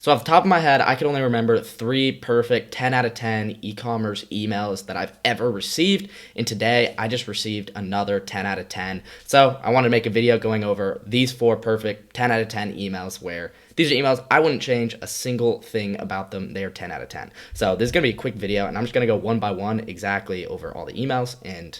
So off the top of my head, I can only remember 3 perfect 10 out of 10 e-commerce emails that I've ever received. And today I just received another 10 out of 10. So I want to make a video going over these 4 perfect 10 out of 10 emails where these are emails I wouldn't change a single thing about them. They're 10 out of 10. So this is going to be a quick video and I'm just going to go one by one exactly over all the emails and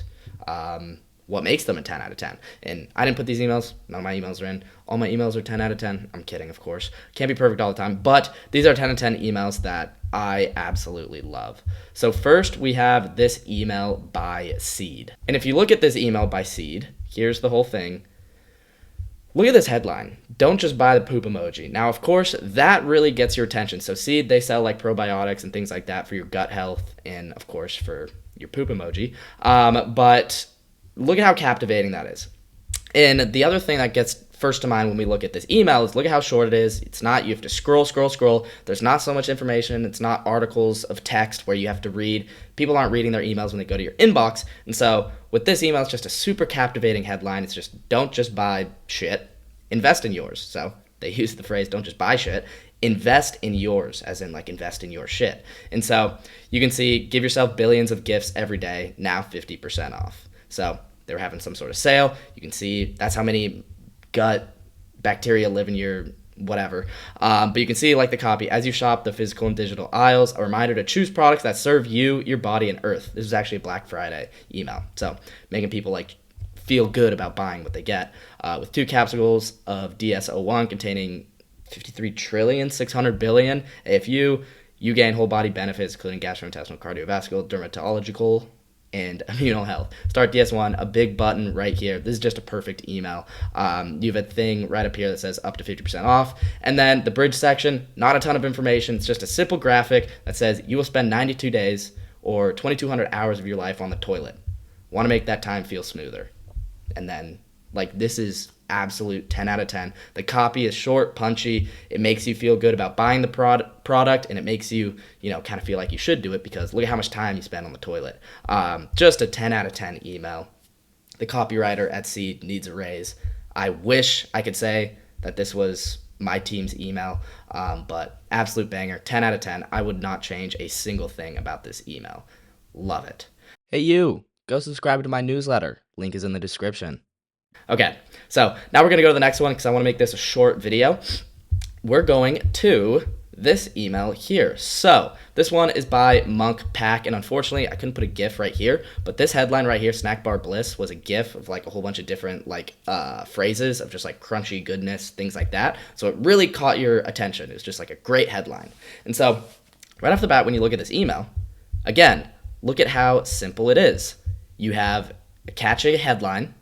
what makes them a 10 out of 10. And I didn't put these emails. None of my emails are in. All my emails are 10 out of 10. I'm kidding, of course. Can't be perfect all the time. But these are 10 out of 10 emails that I absolutely love. So first, we have this email by Seed. And if you look at this email by Seed, here's the whole thing. Look at this headline. Don't just buy the poop emoji. Now, of course, that really gets your attention. So Seed, they sell like probiotics and things like that for your gut health and, of course, for your poop emoji. But look at how captivating that is. And the other thing that gets first to mind when we look at this email is look at how short it is. It's not, you have to scroll. There's not so much information. It's not articles of text where you have to read. People aren't reading their emails when they go to your inbox. And so with this email, it's just a super captivating headline. It's just, don't just buy shit, invest in yours. So they use the phrase, don't just buy shit, invest in yours, as in like invest in your shit. And so you can see, give yourself billions of gifts every day, now 50% off. So they were having some sort of sale. You can see that's how many gut bacteria live in your whatever. But you can see like the copy, as you shop the physical and digital aisles, a reminder to choose products that serve you, your body, and earth. This is actually a Black Friday email. So making people like feel good about buying what they get. With 2 capsules of DS-01 containing 53,600 billion AFU, you gain whole body benefits, including gastrointestinal, cardiovascular, dermatological, and immunal health. Start DS1, a big button right here. This is just a perfect email. You have a thing right up here that says up to 50% off. And then the bridge section, not a ton of information. It's just a simple graphic that says you will spend 92 days or 2,200 hours of your life on the toilet. Want to make that time feel smoother. And then, like, this is absolute 10 out of 10. The copy is short, punchy. It makes you feel good about buying the product, and it makes you, kind of feel like you should do it because look at how much time you spend on the toilet. Just a 10 out of 10 email. The copywriter at Seed needs a raise. I wish I could say that this was my team's email, but absolute banger, 10 out of 10. I would not change a single thing about this email. Love it. Hey, you, go subscribe to my newsletter. Link is in the description. Okay, so now we're going to go to the next one because I want to make this a short video. We're going to this email here. So this one is by Monk Pack, and unfortunately I couldn't put a GIF right here, but this headline right here, Snack Bar Bliss, was a GIF of like a whole bunch of different like phrases of just like crunchy goodness, things like that. So it really caught your attention. It was just like a great headline. And so right off the bat, when you look at this email, again, look at how simple it is. You have a catchy headline.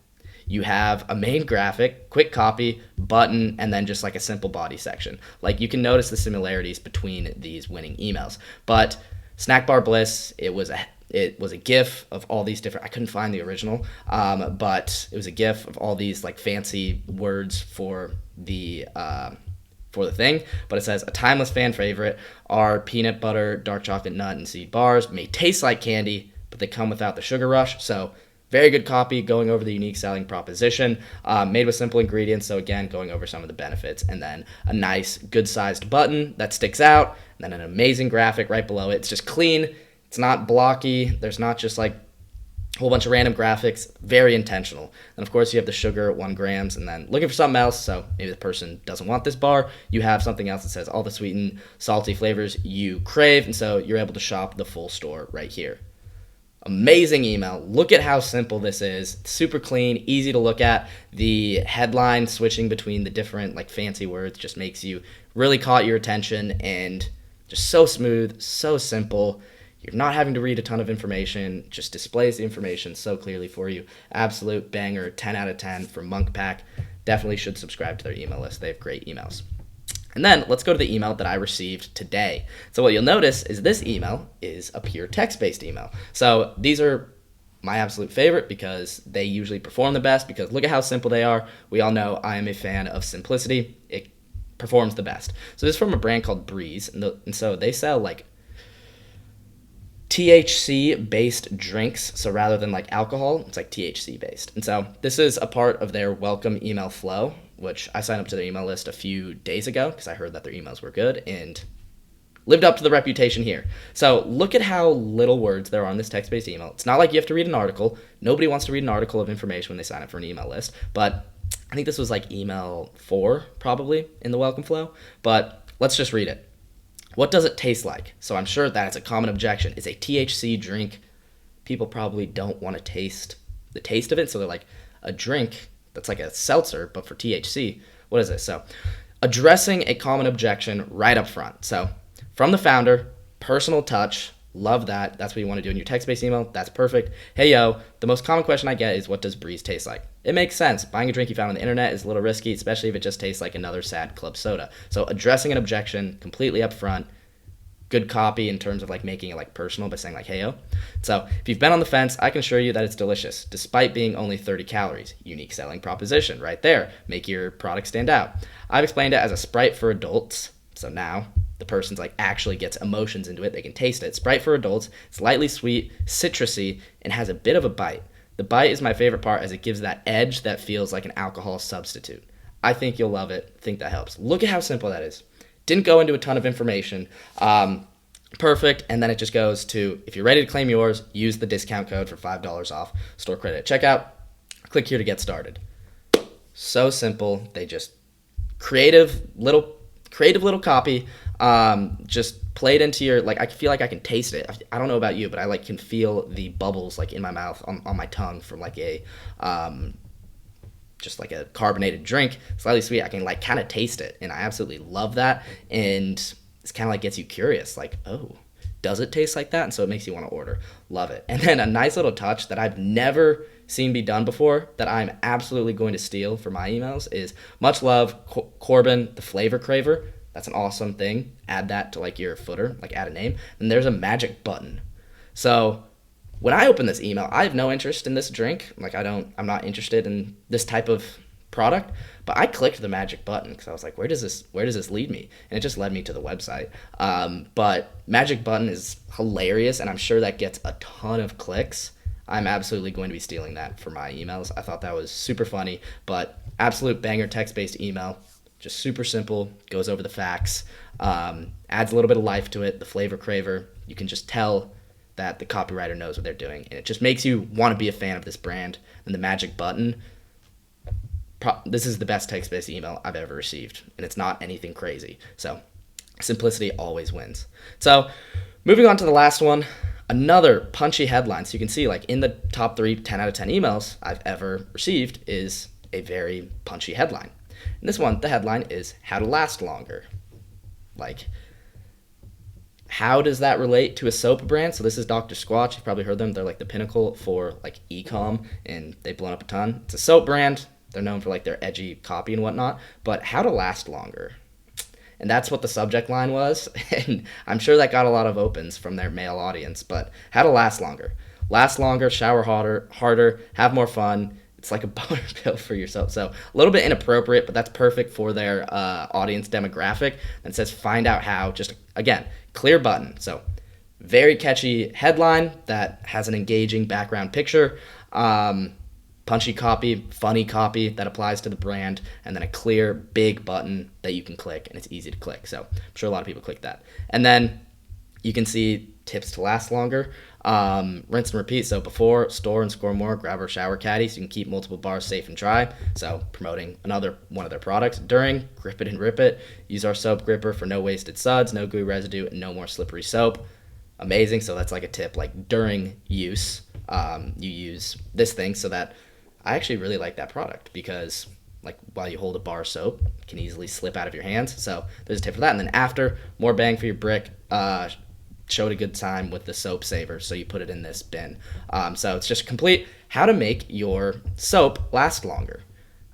You have a main graphic, quick copy, button, and then just like a simple body section. Like you can notice the similarities between these winning emails. But Snack Bar Bliss, it was a GIF of all these different. I couldn't find the original, but it was a GIF of all these like fancy words for the thing. But it says a timeless fan favorite are peanut butter, dark chocolate nut, and seed bars. May taste like candy, but they come without the sugar rush. So very good copy, going over the unique selling proposition, made with simple ingredients. So again, going over some of the benefits, and then a nice, good-sized button that sticks out, and then an amazing graphic right below it. It's just clean. It's not blocky. There's not just like a whole bunch of random graphics. Very intentional. And of course, you have the sugar, 1 grams, and then looking for something else. So maybe the person doesn't want this bar. You have something else that says all the sweetened, salty flavors you crave, and so you're able to shop the full store right here. Amazing email. Look at how simple this is. It's super clean, easy to look at. The headline switching between the different like fancy words just makes you really caught your attention, and just so smooth, so simple. You're not having to read a ton of information. Just displays the information so clearly for you. Absolute banger, 10 out of 10 from Monk Pack. Definitely should subscribe to their email list. They have great emails. And then let's go to the email that I received today. So what you'll notice is this email is a pure text-based email. So these are my absolute favorite because they usually perform the best, because look at how simple they are. We all know I am a fan of simplicity. It performs the best. So this is from a brand called Breeze, and so they sell like THC-based drinks. So rather than like alcohol, it's like THC-based. And so this is a part of their welcome email flow. which I signed up to their email list a few days ago because I heard that their emails were good and lived up to the reputation here. So look at how little words there are on this text-based email. It's not like you have to read an article. Nobody wants to read an article of information when they sign up for an email list. But I think this was like email 4 probably in the welcome flow. But let's just read it. What does it taste like? So I'm sure that is a common objection. It's a THC drink. People probably don't want to taste the taste of it. So they're like, a drink that's like a seltzer, but for THC. What is this? So addressing a common objection right up front. So from the founder, personal touch. Love that. That's what you want to do in your text-based email. That's perfect. Hey, yo, the most common question I get is, what does Breeze taste like? It makes sense. Buying a drink you found on the internet is a little risky, especially if it just tastes like another sad club soda. So addressing an objection completely up front. Good copy in terms of like making it like personal by saying like, hey, yo. So if you've been on the fence, I can assure you that it's delicious, despite being only 30 calories. Unique selling proposition right there. Make your product stand out. I've explained it as a Sprite for adults. So now the person's like actually gets emotions into it. They can taste it. Sprite for adults. It's lightly sweet, citrusy, and has a bit of a bite. The bite is my favorite part as it gives that edge that feels like an alcohol substitute. I think you'll love it. I think that helps. Look at how simple that is. Didn't go into a ton of information. Perfect. And then it just goes to, if you're ready to claim yours, use the discount code for $5 off store credit at checkout. Click here to get started. So simple. They just creative little copy. Just play it into your, like, I feel like I can taste it. I don't know about you, but I like can feel the bubbles like in my mouth on my tongue from like a just like a carbonated drink, slightly sweet. I can like kind of taste it, and I absolutely love that. And it's kind of like gets you curious, like, oh, does it taste like that? And so it makes you want to order. Love it. And then a nice little touch that I've never seen be done before that I'm absolutely going to steal for my emails is much love, Corbin, the flavor craver. That's an awesome thing. Add that to like your footer, like add a name. And there's a magic button. So when I open this email, I have no interest in this drink. Like I'm not interested in this type of product, but I clicked the magic button because I was like, where does this lead me? And it just led me to the website. But magic button is hilarious, and I'm sure that gets a ton of clicks. I'm absolutely going to be stealing that for my emails. I thought that was super funny, but absolute banger text-based email. Just super simple, goes over the facts, adds a little bit of life to it. The flavor craver, you can just tell that the copywriter knows what they're doing, and it just makes you want to be a fan of this brand. And the magic button, this is the best text-based email I've ever received, and it's not anything crazy. So simplicity always wins. So moving on to the last one, another punchy headline. So you can see like in the top 3 10 out of 10 emails I've ever received is a very punchy headline. And this one, the headline is how to last longer. Like, how does that relate to a soap brand? So this is Dr. Squatch. You've probably heard them. They're like the pinnacle for like e-com, and they've blown up a ton. It's a soap brand. They're known for like their edgy copy and whatnot, but how to last longer. And that's what the subject line was. And I'm sure that got a lot of opens from their male audience, but how to last longer. Last longer, shower harder, have more fun. It's like a boner pill for yourself. So a little bit inappropriate, but that's perfect for their audience demographic. And it says find out how, just again, clear button. So very catchy headline that has an engaging background picture. Punchy copy, funny copy that applies to the brand, and then a clear big button that you can click, and it's easy to click. So I'm sure a lot of people click that. And then you can see tips to last longer. Rinse and repeat. So before, store and score more, grab our shower caddy so you can keep multiple bars safe and dry. So promoting another one of their products. During, grip it and rip it. Use our soap gripper for no wasted suds, no gooey residue, and no more slippery soap. Amazing. So that's like a tip, like during use, you use this thing so that I actually really like that product because like while you hold a bar of soap, it can easily slip out of your hands. So there's a tip for that. And then after, more bang for your brick. Showed a good time with the soap saver, so you put it in this bin. So it's just complete how to make your soap last longer.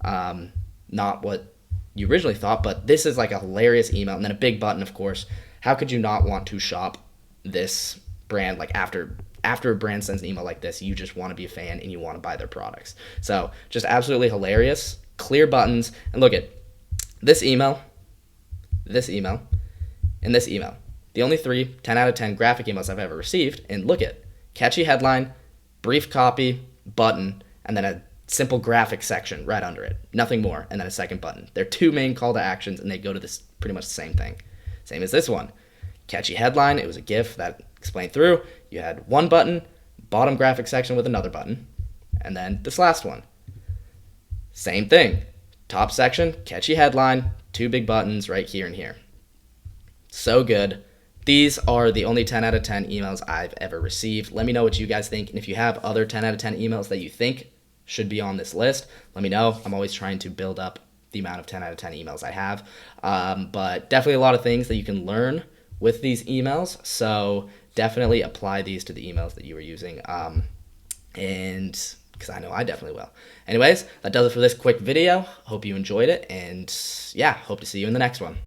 Not what you originally thought, but this is like a hilarious email. And then a big button, of course. How could you not want to shop this brand? Like after a brand sends an email like this, you just want to be a fan and you want to buy their products. So just absolutely hilarious, clear buttons. And look at this email, and this email. The only 3 10 out of 10 graphic emails I've ever received. And look at catchy headline, brief copy, button, and then a simple graphic section right under it, nothing more, and then a second button. They're two main call to actions, and they go to this pretty much the same thing. Same as this one. Catchy headline, it was a GIF that explained through. You had one button, bottom graphic section with another button, and then this last one. Same thing. Top section, catchy headline, two big buttons right here and here. So good. These are the only 10 out of 10 emails I've ever received. Let me know what you guys think, and if you have other 10 out of 10 emails that you think should be on this list, let me know. I'm always trying to build up the amount of 10 out of 10 emails I have, but definitely a lot of things that you can learn with these emails, so definitely apply these to the emails that you are using, and because I know I definitely will. Anyways, that does it for this quick video. Hope you enjoyed it, and yeah, hope to see you in the next one.